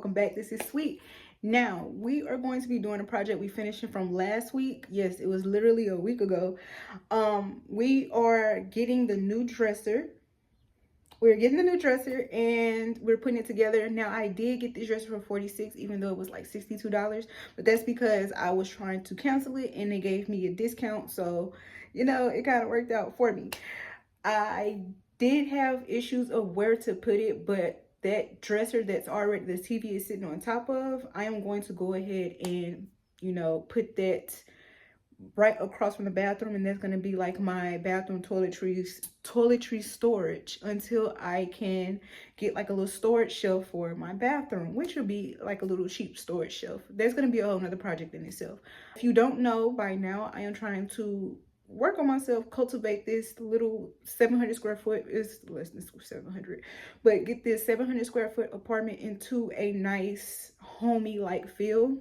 welcome back. This is Sweet. Now we are going to be doing a project we finished from last week. Yes, it was literally a week ago. We are getting the new dresser. We're getting the new dresser and we're putting it together. Now I did get this dresser for $46, even though it was like $62, but that's because I was trying to cancel it and they gave me a discount, so you know, it kind of worked out for me. I did have issues of where to put it, but that dresser that's already the TV is sitting on top of, I am going to go ahead and, you know, put right across from the bathroom, and that's going to be like my bathroom toiletry storage until I can get like a little storage shelf for my bathroom, which will be like a little cheap storage shelf. That's going to be a whole nother project in itself. If you don't know by now, I am trying to work on myself, cultivate this little 700 square foot, is less than 700, but get this 700 square foot apartment into a nice homey like feel.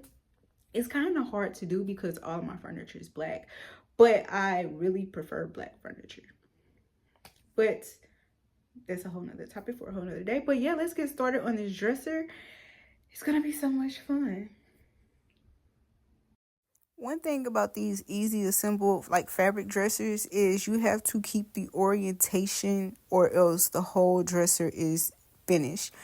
It's kind of hard to do because all of my furniture is black, but I really prefer black furniture. But that's a whole nother topic for a whole nother day. But yeah, let's get started on this dresser. It's gonna be so much fun. One thing about these easy assemble like fabric dressers is you have to keep the orientation or else the whole dresser is finished.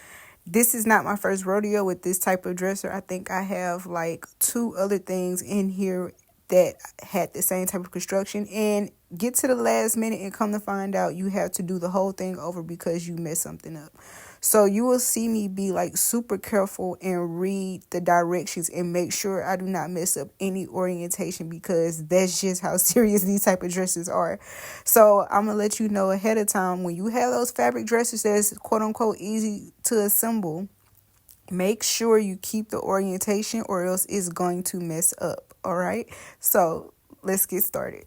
This is not my first rodeo with this type of dresser. I think I have like 2 other things in here that had the same type of construction, and get to the last minute and come to find out you have to do the whole thing over because you messed something up. So you will see me be like super careful and read the directions and make sure I do not mess up any orientation, because that's just how serious these type of dresses are. So I'm gonna let you know ahead of time, when you have those fabric dresses that's quote unquote easy to assemble, make sure you keep the orientation or else it's going to mess up. All right, so let's get started.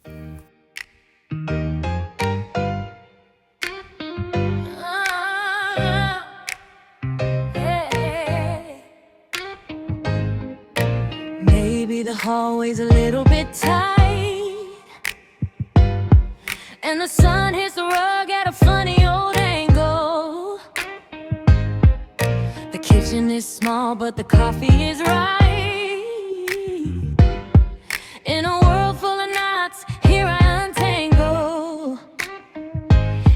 Maybe the hallway's a little bit tight, and the sun hits the rug at a funny old angle. The kitchen is small, but the coffee is right. In a world full of knots, here I untangle.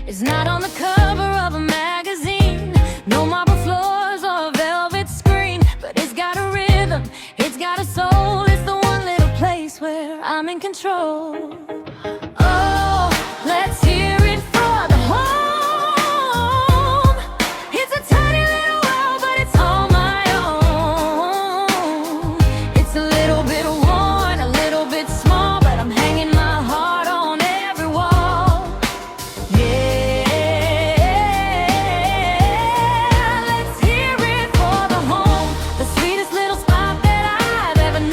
It's not on the cover of a magazine, no marble floors or a velvet screen, but it's got a rhythm, it's got a soul. It's the one little place where I'm in control. Oh, let's hear it for the home. It's a tiny little world, but it's all my own. It's a little bit worn, a little bit small, but I'm hanging my heart on every wall. Yeah, let's hear it for the home, the sweetest little spot that I've ever known.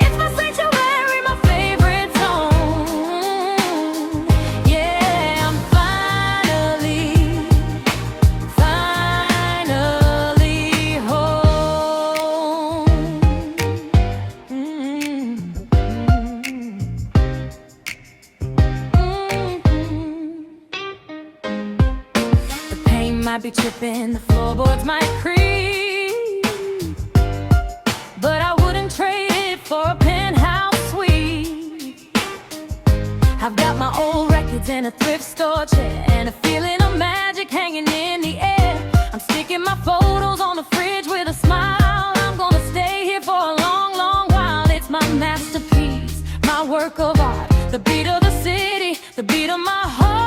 It's my sanctuary, my favorite zone. Yeah, I'm finally home. The paint might be tripping, the floorboards might creak, but I wouldn't trade it for a penthouse suite. I've got my old records in a thrift store chair, and a feeling of magic hanging in the air. I'm sticking my photos on the fridge with a smile. I'm gonna stay here for a long, long while. It's my masterpiece, my work of art, the beat of the city, the beat of my heart.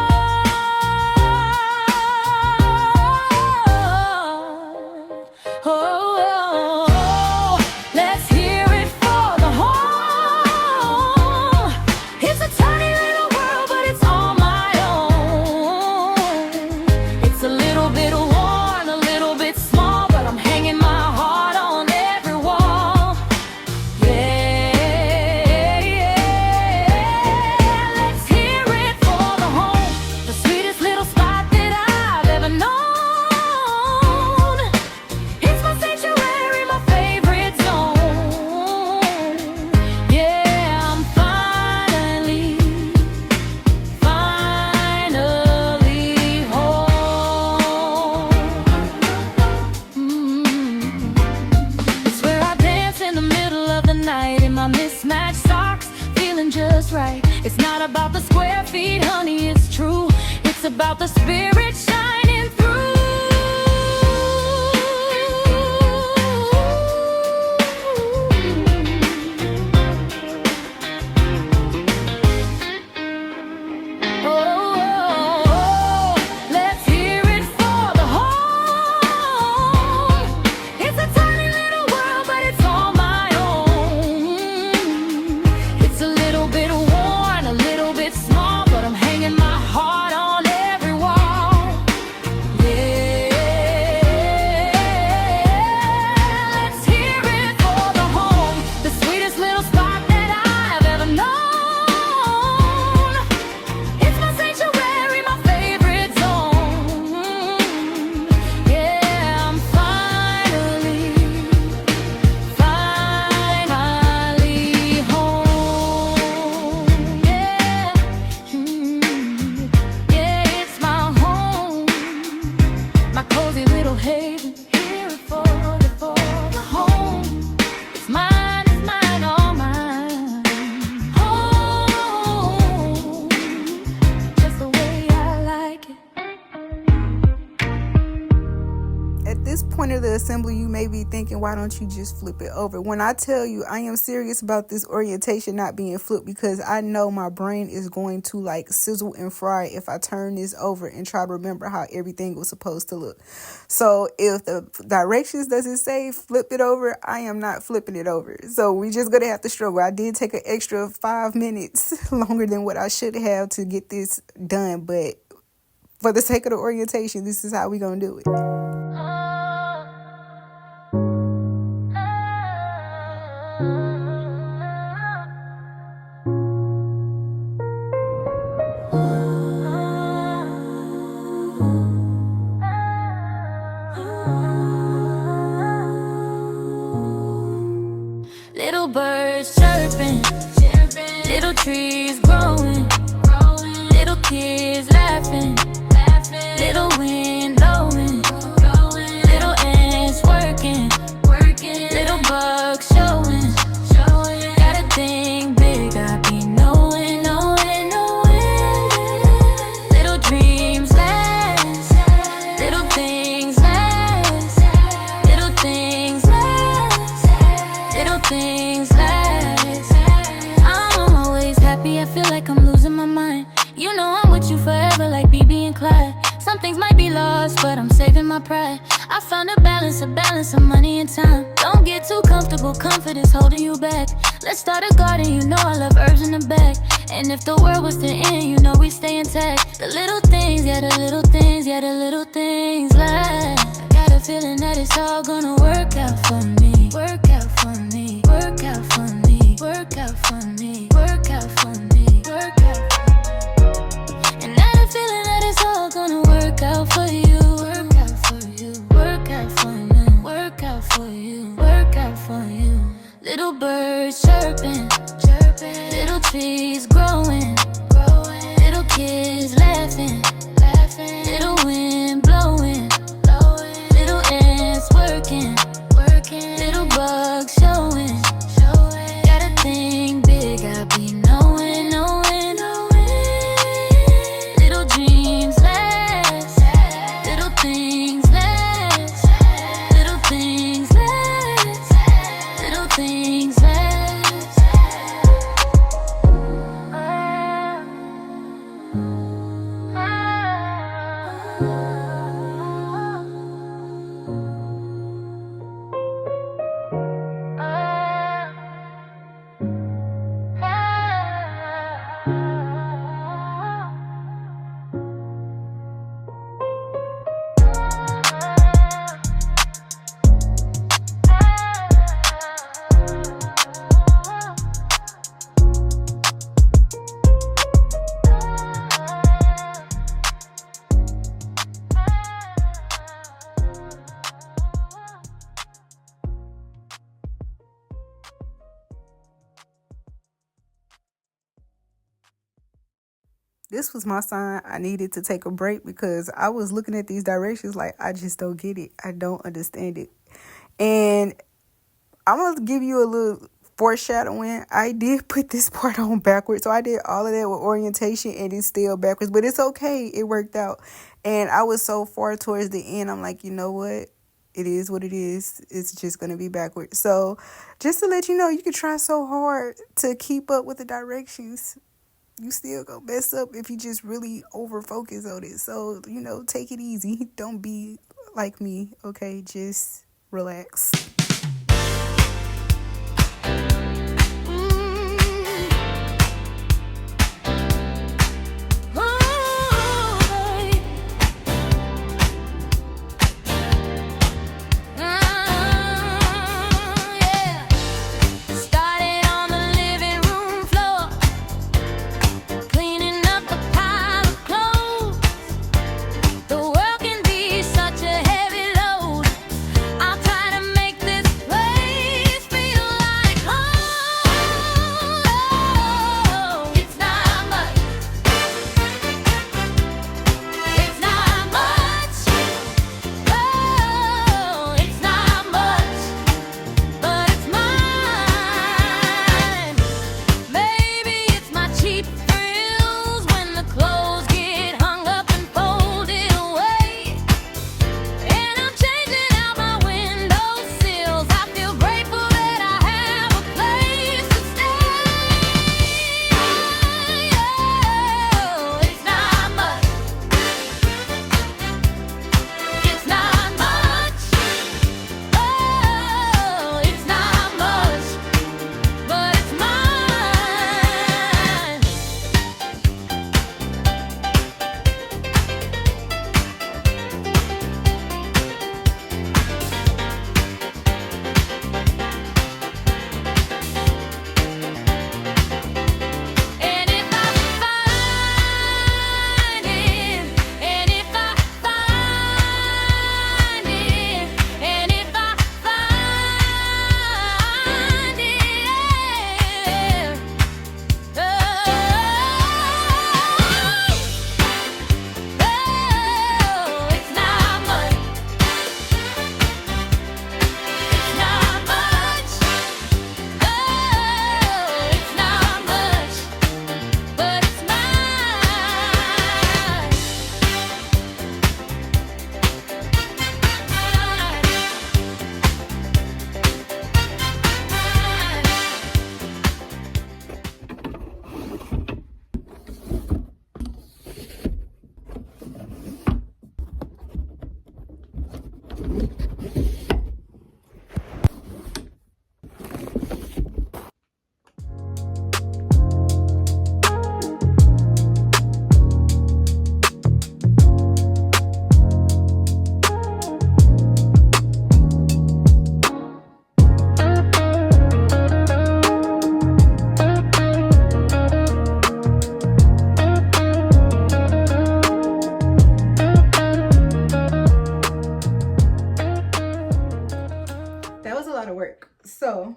Oh, let's hear it for the home. It's a tiny little world, but it's all my own. It's a little bit about the spirit shining through. Oh, let's hear it for the home. It's a tiny little world, but it's all my own. It's a little bit worn, a little bit small, but I'm hanging my heart on every wall. Yeah, let's hear it for the home, the sweetest little spot that I've ever known. It's my sanctuary, my favorite zone. Yeah, I'm finally home. Yeah, yeah, it's my home, my cozy little haven. Here for the home. It's mine, all mine. Home, just the way I like it. At this point of the assembly, you may be thinking, why don't you just flip it over? When I tell you I am serious about this orientation not being flipped, because I know my brain is going to like sizzle and fry if I turn this over and try to remember how everything was supposed to look. So if the directions doesn't say flip it over, I am not flipping it over. So we just gonna have to struggle. I did take an extra 5 minutes longer than what I should have to get this done, but for the sake of the orientation, this is how we gonna do it. Little birds chirping, little trees growing, little kids laughing, little wind blowing, little ants working, little bugs showing. Gotta think big, I be knowing. Little dreams last, little things last, little things last, little things last. I'm always happy, I feel like I'm losing my mind. You know I'm with you forever like BB and Clyde. Some things might be lost, but I'm saving my pride. I found a balance of money and time. Don't get too comfortable, comfort is holding you back. Let's start a garden, you know I love herbs in the back. And if the world was to end, you know we stay intact. The little things, yeah, the little things, yeah, the little things last. I got a feeling that it's all gonna work out for me. Work out for me, work out for me, work out for me, work out for me, work out for me. And I got a feeling that it's all gonna work out for you. Work out for you, work out for you, work out for you, work out for you. Little birds chirping, little trees growing, little kids laughing, little wind blowing, little ants working, little bugs showing. Gotta think big, I be knowing. Little dreams last, little things last, little things last, little things last. This was my sign I needed to take a break, because I was looking at these directions like, I just don't get it. I don't understand it. And I'm going to give you a little foreshadowing, I did put this part on backwards. So I did all of that with orientation and it's still backwards, but it's okay. It worked out. And I was so far towards the end, I'm like, you know what? It is what it is. It's just going to be backwards. So just to let you know, you can try so hard to keep up with the directions. You still gonna mess up if you just really over focus on it. So, you know, take it easy. Don't be like me, okay? Just relax. That was a lot of work. So,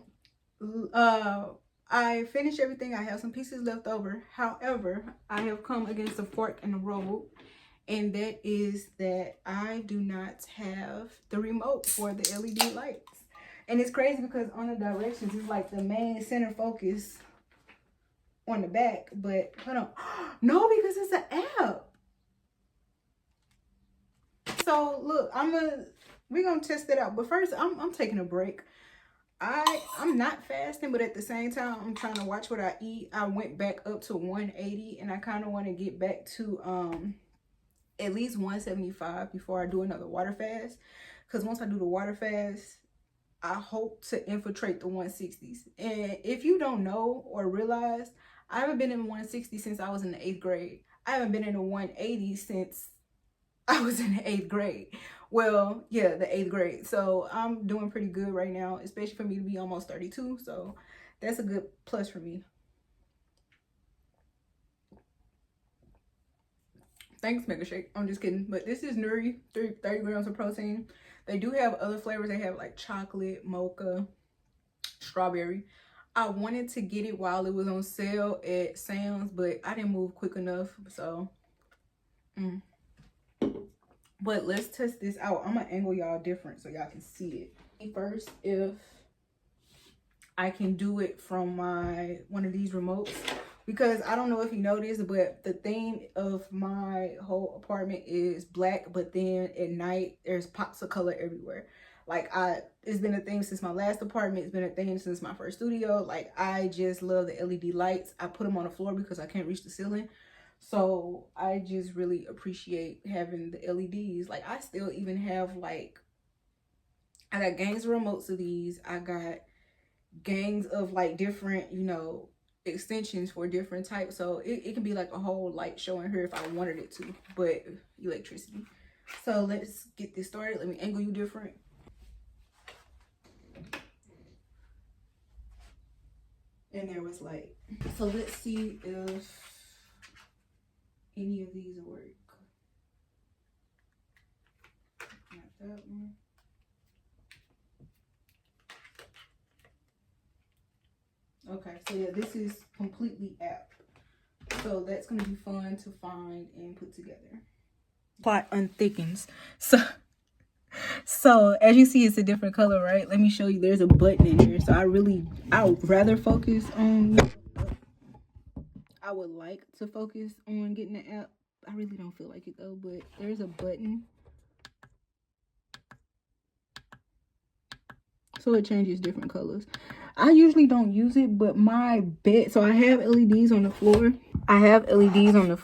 I finished everything. I have some pieces left over. However, I have come against a fork in the road, and that is that I do not have the remote for the LED lights. And it's crazy because on the directions, it's like the main center focus on the back, but hold on. No, because it's an app. So look, we're gonna test it out. But first, I'm taking a break. I'm not fasting, but at the same time, I'm trying to watch what I eat. I went back up to 180, and I kind of want to get back to at least 175 before I do another water fast. Because once I do the water fast, I hope to infiltrate the 160s. And if you don't know or realize, I haven't been in 160 since I was in the 8th grade. I haven't been in the 180 since I was in the 8th grade. Well, yeah, the 8th grade. So I'm doing pretty good right now, especially for me to be almost 32. So that's a good plus for me. Thanks, Mega Shake. I'm just kidding. But this is Nuri, 30 grams of protein. They do have other flavors. They have like chocolate, mocha, strawberry. I wanted to get it while it was on sale at Sam's, but I didn't move quick enough. So, But let's test this out. I'm going to angle y'all different so y'all can see it. First, if I can do it from one of these remotes, because I don't know if you noticed, but the theme of my whole apartment is black, but then at night there's pops of color everywhere. Like, it's been a theme since my last apartment. It's been a theme since my first studio. Like, I just love the LED lights. I put them on the floor because I can't reach the ceiling. So I just really appreciate having the LEDs. Like, I still even have, like, I got gangs of remotes of these. I got gangs of like different, you know, extensions for different types. So it can be like a whole light show in here if I wanted it to, but electricity. So let's get this started. Let me angle you different. And there was light. So let's see if any of these work. Not that one. Okay, so yeah, this is completely app. So that's gonna be fun to find and put together. Plot unthickens. So as you see, it's a different color, right? Let me show you. There's a button in here. So I would rather focus on, I would like to focus on getting the app. I really don't feel like it though, but there's a button. So it changes different colors. I usually don't use it, but my bed, so I have LEDs on the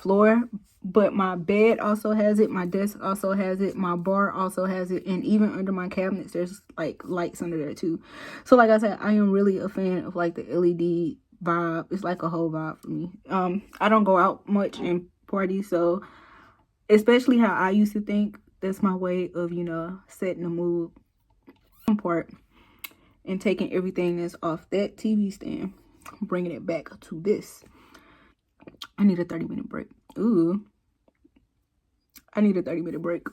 floor. But my bed also has it. My desk also has it. My bar also has it. And even under my cabinets, there's like lights under there too. So like I said, I am really a fan of like the LED vibe. It's like a whole vibe for me. I don't go out much in parties, so especially how I used to think, that's my way of, you know, setting the mood part. And taking everything that's off that TV stand, bringing it back to this. I need a 30-minute break. Ooh. I need a 30-minute break.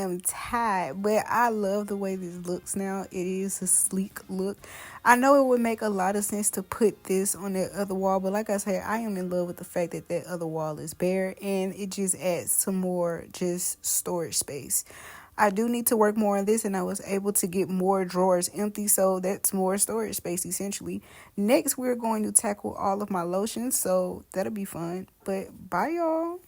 am tired, but I love the way this looks now. It is a sleek look. I know it would make a lot of sense to put this on that other wall, but like I said, I am in love with the fact that that other wall is bare, and it just adds some more just storage space. I do need to work more on this, and I was able to get more drawers empty, so that's more storage space essentially. Next, we're going to tackle all of my lotions, so that'll be fun. But bye, y'all.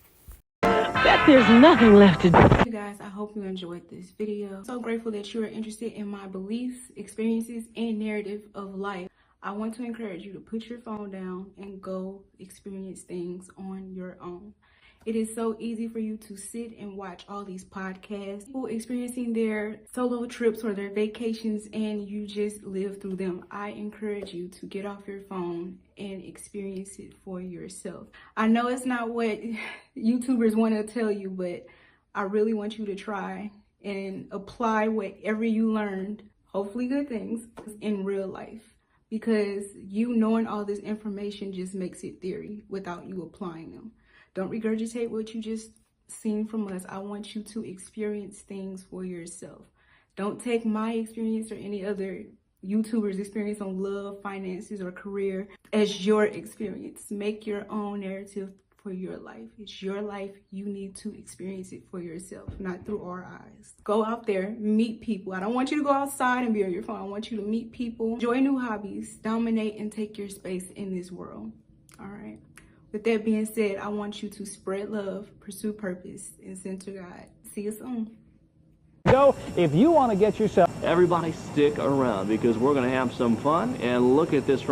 Bet there's nothing left to do. You guys, I hope you enjoyed this video. So grateful that you are interested in my beliefs, experiences, and narrative of life. I want to encourage you to put your phone down and go experience things on your own. It is so easy for you to sit and watch all these podcasts, people experiencing their solo trips or their vacations, and you just live through them. I encourage you to get off your phone and experience it for yourself. I know it's not what YouTubers want to tell you, but I really want you to try and apply whatever you learned, hopefully good things, in real life. Because you knowing all this information just makes it theory without you applying them. Don't regurgitate what you just seen from us. I want you to experience things for yourself. Don't take my experience or any other YouTuber's experience on love, finances, or career as your experience. Make your own narrative for your life. It's your life. You need to experience it for yourself, not through our eyes. Go out there, meet people. I don't want you to go outside and be on your phone. I want you to meet people, enjoy new hobbies, dominate and take your space in this world. All right. With that being said, I want you to spread love, pursue purpose, and center God. See you soon. Go if you want to get yourself. Everybody stick around because we're going to have some fun and look at this.